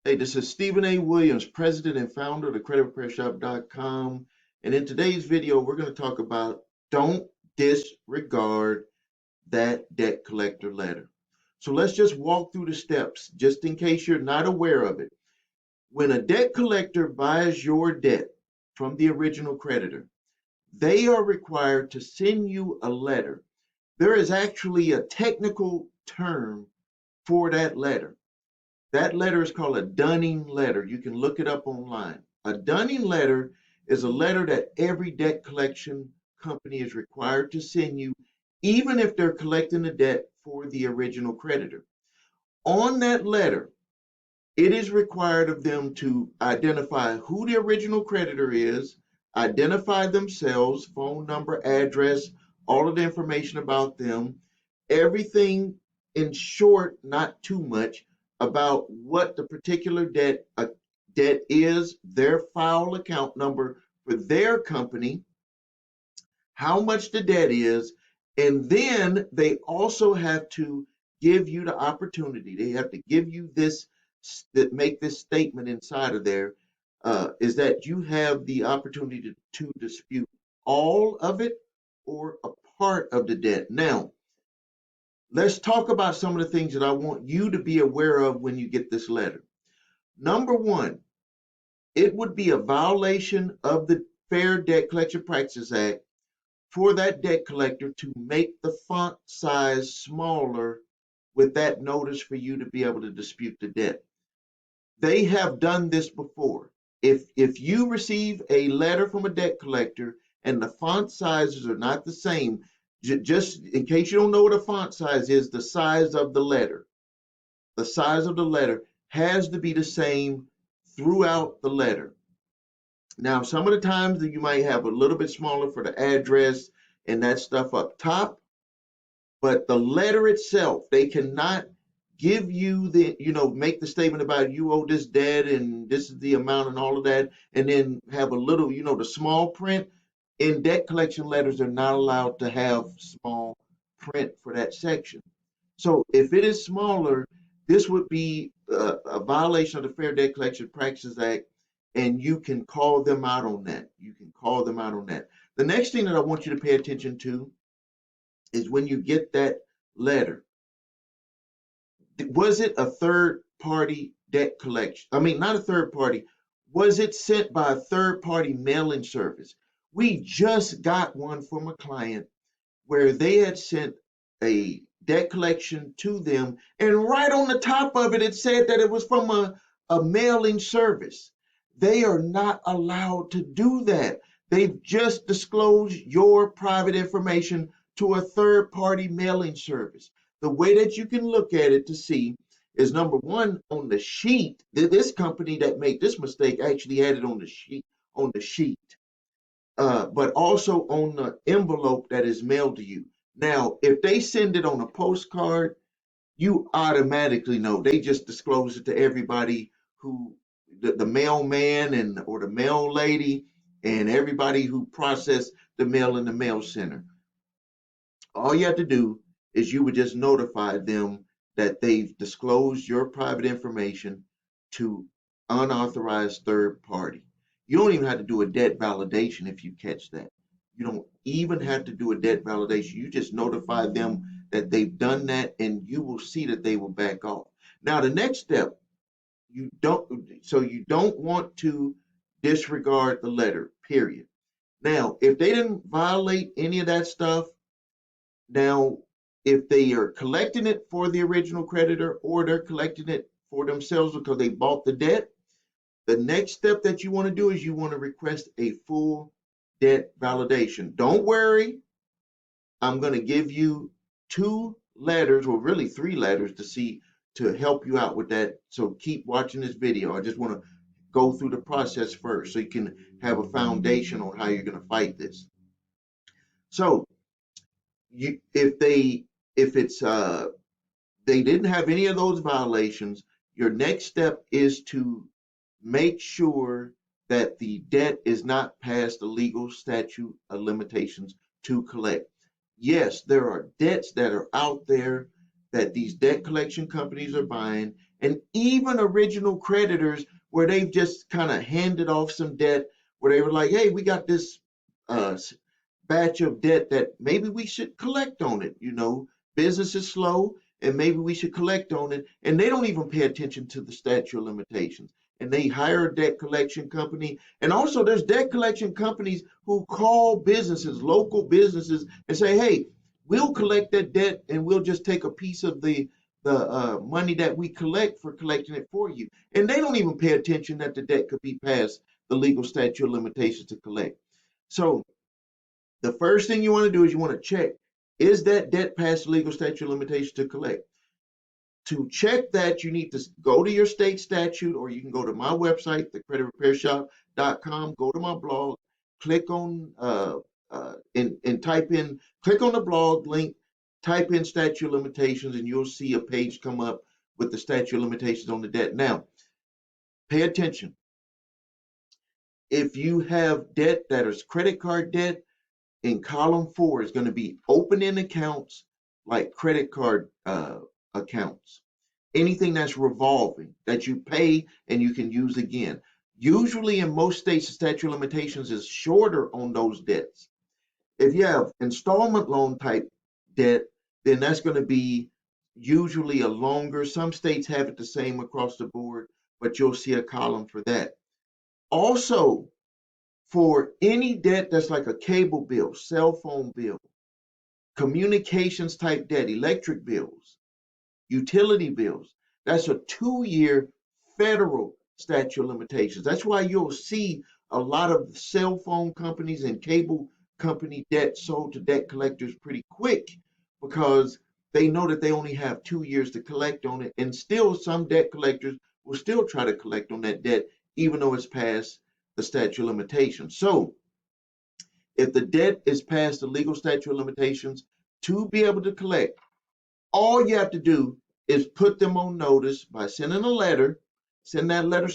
Hey, this is Stephen A. Williams, president and founder of the creditrepairshop.com. And in today's video, we're going to talk about don't disregard that debt collector letter. So let's just walk through the steps just in case you're not aware of it. When a debt collector buys your debt from the original creditor, they are required to send you a letter. There is actually a technical term for that letter. That letter is called a dunning letter. You can look it up online. A dunning letter is a letter that every debt collection company is required to send you, even if they're collecting the debt for the original creditor. On that letter, it is required of them to identify who the original creditor is, identify themselves, phone number, address, all of the information about them, everything in short, not too much, about what the particular debt is, their file account number for their company, how much the debt is, and then they also have to give you the opportunity. They have to give you this, that make this statement inside of there, is that you have the opportunity to dispute all of it or a part of the debt. Now, let's talk about some of the things that I want you to be aware of when you get this letter. Number one, it would be a violation of the Fair Debt Collection Practices Act for that debt collector to make the font size smaller with that notice for you to be able to dispute the debt. They have done this before. If you receive a letter from a debt collector and the font sizes are not the same, just in case you don't know what a font size is, the size of the size of the letter has to be the same throughout the letter. Now, some of the times that you might have a little bit smaller for the address and that stuff up top, but the letter itself, they cannot give you the, make the statement about you owe this debt and this is the amount and all of that, and then have a little, the small print. In debt collection letters, they're not allowed to have small print for that section. So if it is smaller, this would be a violation of the Fair Debt Collection Practices Act, and you can call them out on that. You can call them out on that. The next thing that I want you to pay attention to is when you get that letter, was it a third party debt collection? I mean, not a third party. Was it sent by a third party mailing service? We just got one from a client where they had sent a debt collection to them, and right on the top of it, it said that it was from a mailing service. They are not allowed to do that. They've just disclosed your private information to a third party mailing service. The way that you can look at it to see is, number one, on the sheet, this company that made this mistake actually had it on the sheet, but also on the envelope that is mailed to you. Now, if they send it on a postcard, you automatically know. They just disclose it to everybody who, the mailman and or the mail lady and everybody who processed the mail in the mail center. All you have to do is you would just notify them that they've disclosed your private information to unauthorized third party. You don't even have to do a debt validation if you catch that. You don't even have to do a debt validation. You just notify them that they've done that, and you will see that they will back off. Now, the next step, you don't want to disregard the letter, period. Now, if they didn't violate any of that stuff, now, if they are collecting it for the original creditor or they're collecting it for themselves because they bought the debt, the next step that you want to do is you want to request a full debt validation. Don't worry, I'm going to give you two letters, or really three letters, to help you out with that. So keep watching this video. I just want to go through the process first so you can have a foundation on how you're going to fight this. So you, if it's they didn't have any of those violations, your next step is to make sure that the debt is not past the legal statute of limitations to collect. Yes, there are debts that are out there that these debt collection companies are buying, and even original creditors where they've just kind of handed off some debt, where they were like, hey, we got this uh, batch of debt that maybe we should collect on it. Business is slow and maybe we should collect on it. And they don't even pay attention to the statute of limitations. And they hire a debt collection company. And also, there's debt collection companies who call businesses, local businesses, and say, hey, we'll collect that debt and we'll just take a piece of the money that we collect for collecting it for you. And they don't even pay attention that the debt could be past the legal statute of limitations to collect. So the first thing you want to do is you want to check, is that debt past the legal statute of limitations to collect? To check that, you need to go to your state statute, or you can go to my website, thecreditrepairshop.com, go to my blog, click on and type in, click on the blog link, type in statute of limitations, and you'll see a page come up with the statute of limitations on the debt. Now, pay attention. If you have debt that is credit card debt, in column 4 is going to be open-end accounts like credit card accounts. Anything that's revolving that you pay and you can use again. Usually in most states, the statute of limitations is shorter on those debts. If you have installment loan type debt, then that's going to be usually a longer. Some states have it the same across the board, but you'll see a column for that. Also, for any debt that's like a cable bill, cell phone bill, communications type debt, electric bills, utility bills, that's a 2-year federal statute of limitations. That's why you'll see a lot of cell phone companies and cable company debt sold to debt collectors pretty quick, because they know that they only have 2 years to collect on it. And still, some debt collectors will still try to collect on that debt, even though it's past the statute of limitations. So if the debt is past the legal statute of limitations, to be able to collect, all you have to do is put them on notice by sending a letter, send that letter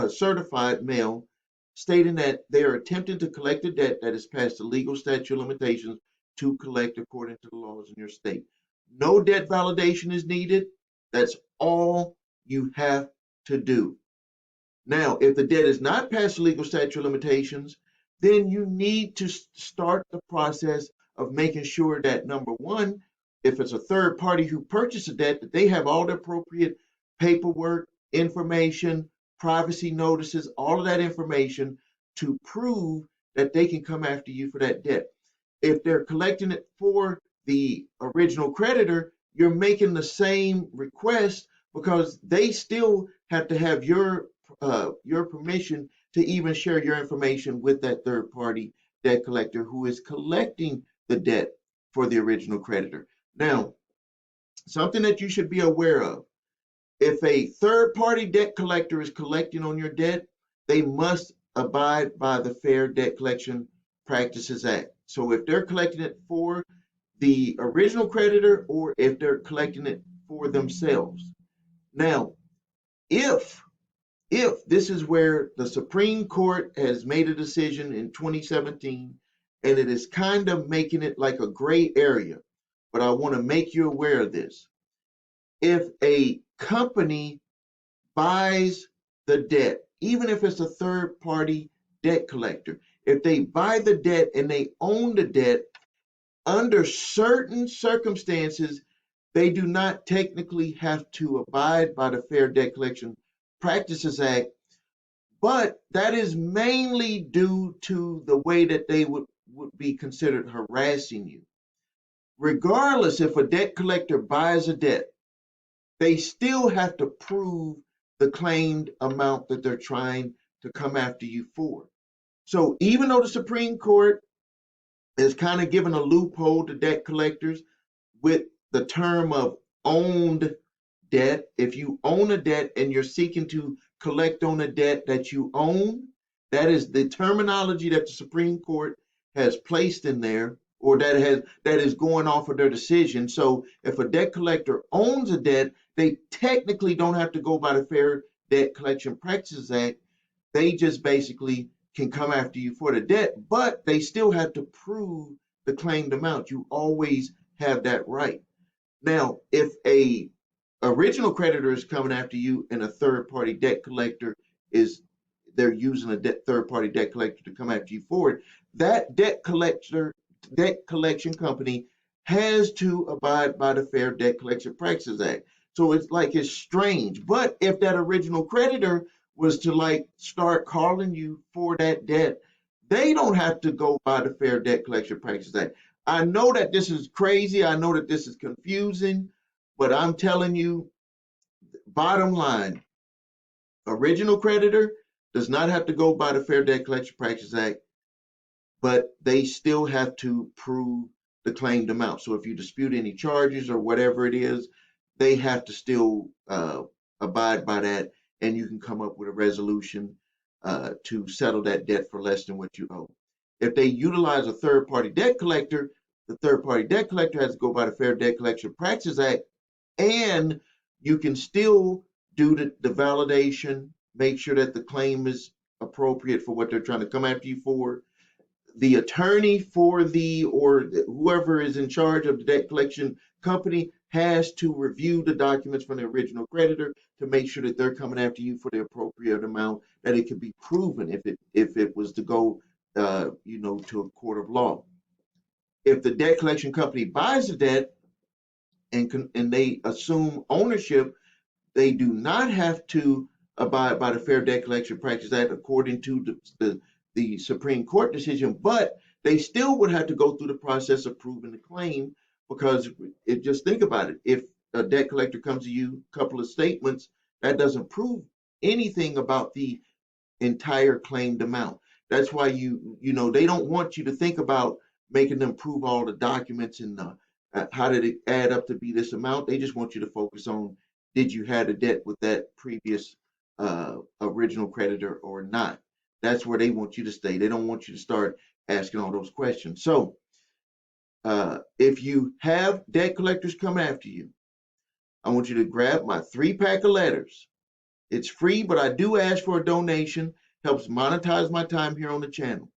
certified mail, stating that they are attempting to collect a debt that is past the legal statute of limitations to collect according to the laws in your state. No debt validation is needed. That's all you have to do. Now, if the debt is not past the legal statute of limitations, then you need to start the process of making sure that, number one, if it's a third party who purchased a debt, that they have all the appropriate paperwork, information, privacy notices, all of that information to prove that they can come after you for that debt. If they're collecting it for the original creditor, you're making the same request, because they still have to have your permission to even share your information with that third party debt collector who is collecting the debt for the original creditor. Now, something that you should be aware of, if a third party debt collector is collecting on your debt, they must abide by the Fair Debt Collection Practices Act. So if they're collecting it for the original creditor, or if they're collecting it for themselves. Now, if this is where the Supreme Court has made a decision in 2017, and it is kind of making it like a gray area, but I want to make you aware of this. If a company buys the debt, even if it's a third party debt collector, if they buy the debt and they own the debt, under certain circumstances, they do not technically have to abide by the Fair Debt Collection Practices Act, but that is mainly due to the way that they would be considered harassing you. Regardless, if a debt collector buys a debt, they still have to prove the claimed amount that they're trying to come after you for. So even though the Supreme Court has kind of given a loophole to debt collectors with the term of owned debt, if you own a debt and you're seeking to collect on a debt that you own, that is the terminology that the Supreme Court has placed in there, or that is going off of their decision. So if a debt collector owns a debt, they technically don't have to go by the Fair Debt Collection Practices Act. They just basically can come after you for the debt, but they still have to prove the claimed amount. You always have that right. Now, if a original creditor is coming after you and a third-party debt collector is they're using a third-party debt collector to come after you for it, that debt collection company has to abide by the Fair Debt Collection Practices Act. So it's like it's strange. But if that original creditor was to like start calling you for that debt, they don't have to go by the Fair Debt Collection Practices Act. I know that this is crazy. I know that this is confusing, but I'm telling you, bottom line, original creditor does not have to go by the Fair Debt Collection Practices Act, but they still have to prove the claimed amount. So if you dispute any charges or whatever it is, they have to still abide by that, and you can come up with a resolution to settle that debt for less than what you owe. If they utilize a third-party debt collector, the third-party debt collector has to go by the Fair Debt Collection Practices Act, and you can still do the validation, make sure that the claim is appropriate for what they're trying to come after you for. The attorney for the or whoever is in charge of the debt collection company has to review the documents from the original creditor to make sure that they're coming after you for the appropriate amount, that it can be proven if it was to go to a court of law. If the debt collection company buys the debt and they assume ownership, they do not have to abide by the Fair Debt Collection Practices Act according to the Supreme Court decision, but they still would have to go through the process of proving the claim, because just think about it. If a debt collector comes to you, a couple of statements, that doesn't prove anything about the entire claimed amount. That's why they don't want you to think about making them prove all the documents and how did it add up to be this amount. They just want you to focus on, did you have a debt with that previous original creditor or not? That's where they want you to stay. They don't want you to start asking all those questions. So if you have debt collectors come after you, I want you to grab my 3-pack of letters. It's free, but I do ask for a donation. Helps monetize my time here on the channel.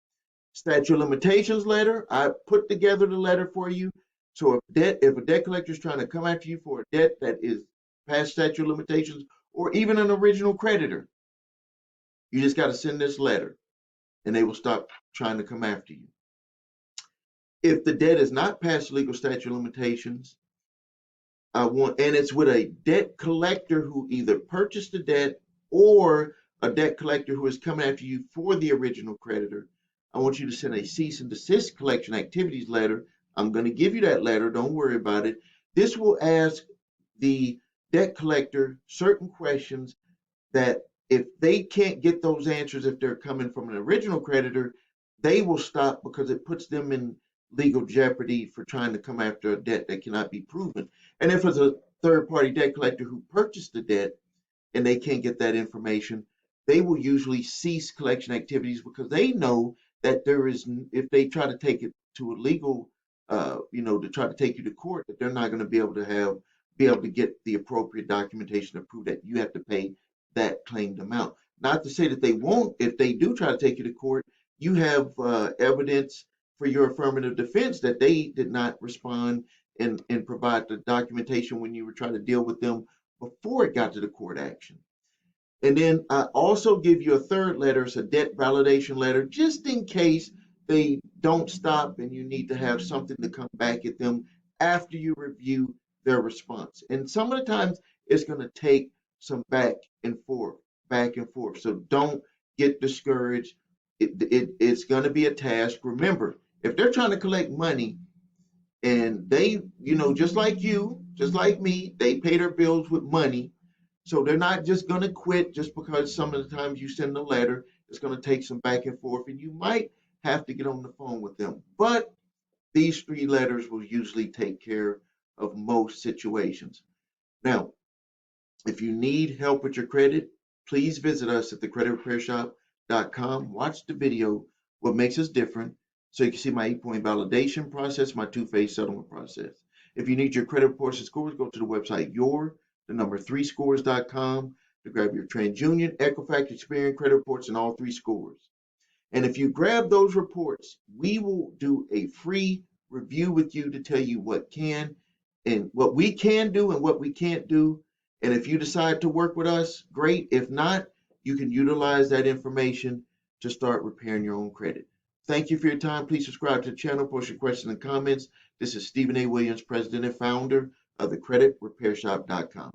Statute of limitations letter. I put together the letter for you. So if a debt collector is trying to come after you for a debt that is past statute of limitations, or even an original creditor, you just got to send this letter and they will stop trying to come after you. If the debt is not past legal statute of limitations, and it's with a debt collector who either purchased the debt or a debt collector who is coming after you for the original creditor, I want you to send a cease and desist collection activities letter. I'm going to give you that letter. Don't worry about it. This will ask the debt collector certain questions that if they can't get those answers, if they're coming from an original creditor, they will stop, because it puts them in legal jeopardy for trying to come after a debt that cannot be proven. And if it's a third-party debt collector who purchased the debt and they can't get that information, they will usually cease collection activities, because they know that if they try to take it to a legal, to try to take you to court, that they're not going to be able to get the appropriate documentation to prove that you have to pay that claimed amount. Not to say that they won't. If they do try to take you to court, you have evidence for your affirmative defense that they did not respond and provide the documentation when you were trying to deal with them before it got to the court action. And then I also give you a third letter. It's a debt validation letter, just in case they don't stop and you need to have something to come back at them after you review their response. And some of the times it's going to take some back and forth. So don't get discouraged. It's going to be a task. Remember, if they're trying to collect money and they, just like you, just like me, they pay their bills with money. So they're not just going to quit just because some of the times you send a letter. It's going to take some back and forth, and you might have to get on the phone with them. But these 3 letters will usually take care of most situations. Now, if you need help with your credit, please visit us at thecreditrepairshop.com. Watch the video, what makes us different, so you can see my 8-point validation process, my 2-phase settlement process. If you need your credit reports and scores, go to the website the3scores.com to grab your TransUnion, Equifax, Experian credit reports and all 3 scores. And if you grab those reports, we will do a free review with you to tell you what we can do and what we can't do. And if you decide to work with us, great. If not, you can utilize that information to start repairing your own credit. Thank you for your time. Please subscribe to the channel, post your questions and comments. This is Stephen A. Williams, President and founder of the creditrepairshop.com.